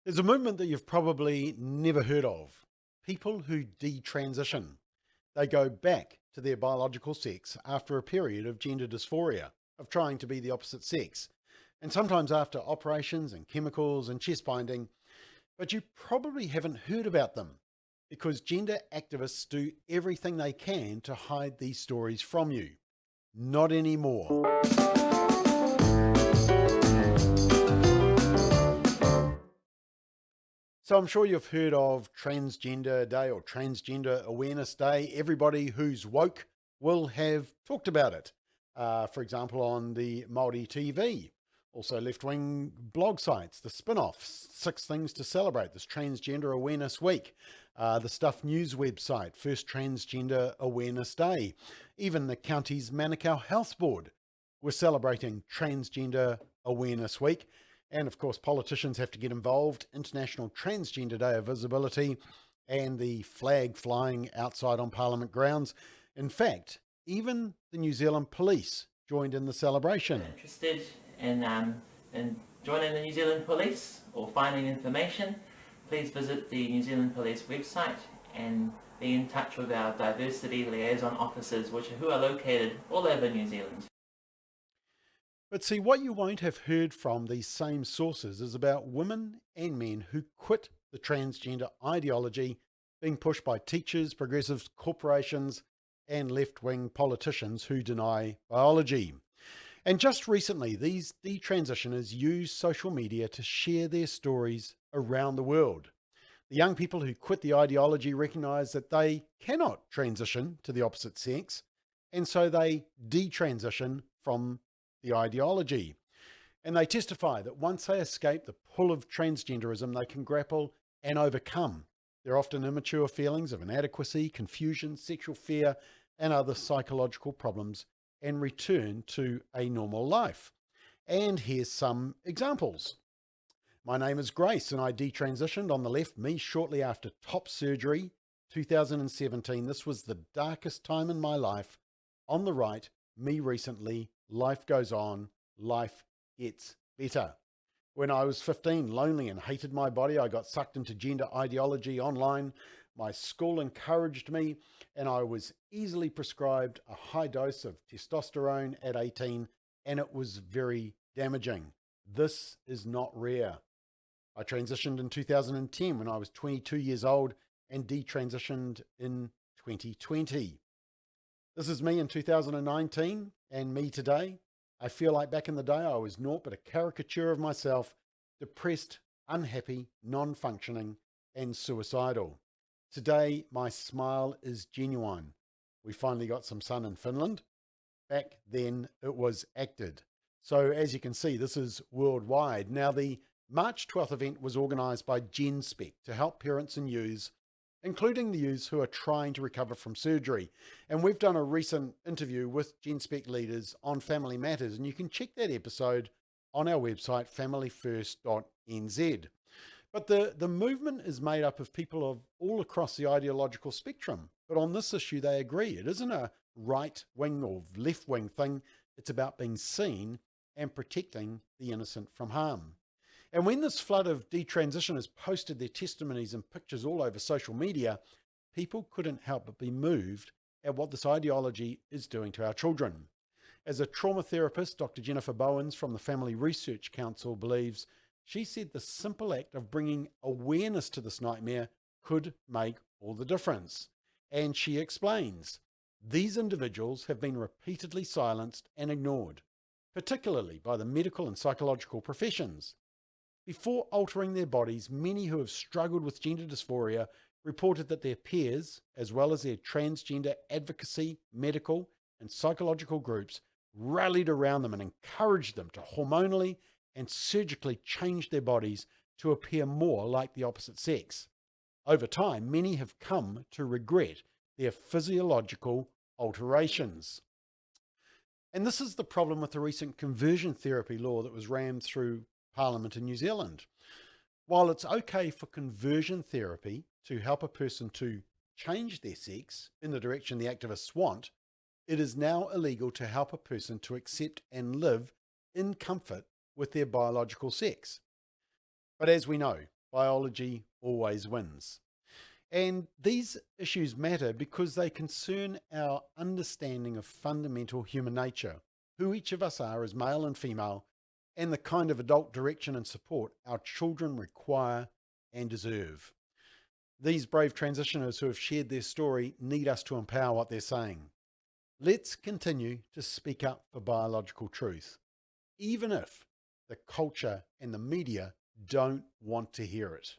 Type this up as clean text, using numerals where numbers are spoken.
There's a movement that you've probably never heard of. People who detransition. They go back to their biological sex after a period of gender dysphoria, of trying to be the opposite sex, and sometimes after operations and chemicals and chest binding. But you probably haven't heard about them because gender activists do everything they can to hide these stories from you. Not anymore. So I'm sure you've heard of Transgender Day or Transgender Awareness Day. Everybody who's woke will have talked about it. For example, on the Māori TV, also left-wing blog sites, the spin-offs, 6 Things to Celebrate, this Transgender Awareness Week, the Stuff News website, First Transgender Awareness Day. Even the county's Manukau Health Board were celebrating Transgender Awareness Week. And of course, politicians have to get involved. International Transgender Day of Visibility and the flag flying outside on Parliament grounds. In fact, even the New Zealand Police joined in the celebration. Interested in joining the New Zealand Police or finding information, please visit the New Zealand Police website and be in touch with our diversity liaison officers, who are located all over New Zealand. But see, what you won't have heard from these same sources is about women and men who quit the transgender ideology being pushed by teachers, progressives, corporations, and left-wing politicians who deny biology. And just recently, these detransitioners used social media to share their stories around the world. The young people who quit the ideology recognize that they cannot transition to the opposite sex, and so they detransition from the ideology. And they testify that once they escape the pull of transgenderism, they can grapple and overcome their often immature feelings of inadequacy, confusion, sexual fear, and other psychological problems and return to a normal life. And here's some examples. My name is Grace and I detransitioned. On the left, me shortly after top surgery, 2017. This was the darkest time in my life. On the right, me recently. Life goes on, life gets better. When I was 15, lonely and hated my body, I got sucked into gender ideology online. My school encouraged me, and I was easily prescribed a high dose of testosterone at 18, and it was very damaging. This is not rare. I transitioned in 2010 when I was 22 years old and detransitioned in 2020. This is me in 2019 and me today. I feel like back in the day I was naught but a caricature of myself, depressed, unhappy, non-functioning, and suicidal. Today my smile is genuine. We finally got some sun in Finland. Back then it was acted. So as you can see, this is worldwide. Now the March 12th event was organised by GenSpec to help parents and youths, including the youths who are trying to recover from surgery. And we've done a recent interview with GenSpec leaders on family matters, and you can check that episode on our website, familyfirst.nz. But the movement is made up of people of all across the ideological spectrum. But on this issue, they agree. It isn't a right-wing or left-wing thing. It's about being seen and protecting the innocent from harm. And when this flood of detransitioners posted their testimonies and pictures all over social media, people couldn't help but be moved at what this ideology is doing to our children. As a trauma therapist, Dr. Jennifer Bowens from the Family Research Council believes, she said the simple act of bringing awareness to this nightmare could make all the difference. And she explains, these individuals have been repeatedly silenced and ignored, particularly by the medical and psychological professions. Before altering their bodies, many who have struggled with gender dysphoria reported that their peers, as well as their transgender advocacy, medical and psychological groups, rallied around them and encouraged them to hormonally and surgically change their bodies to appear more like the opposite sex. Over time, many have come to regret their physiological alterations. And this is the problem with the recent conversion therapy law that was rammed through Parliament in New Zealand. While it's okay for conversion therapy to help a person to change their sex in the direction the activists want, it is now illegal to help a person to accept and live in comfort with their biological sex. But as we know, biology always wins. And these issues matter because they concern our understanding of fundamental human nature, who each of us are as male and female, and the kind of adult direction and support our children require and deserve. These brave transitioners who have shared their story need us to empower what they're saying. Let's continue to speak up for biological truth, even if the culture and the media don't want to hear it.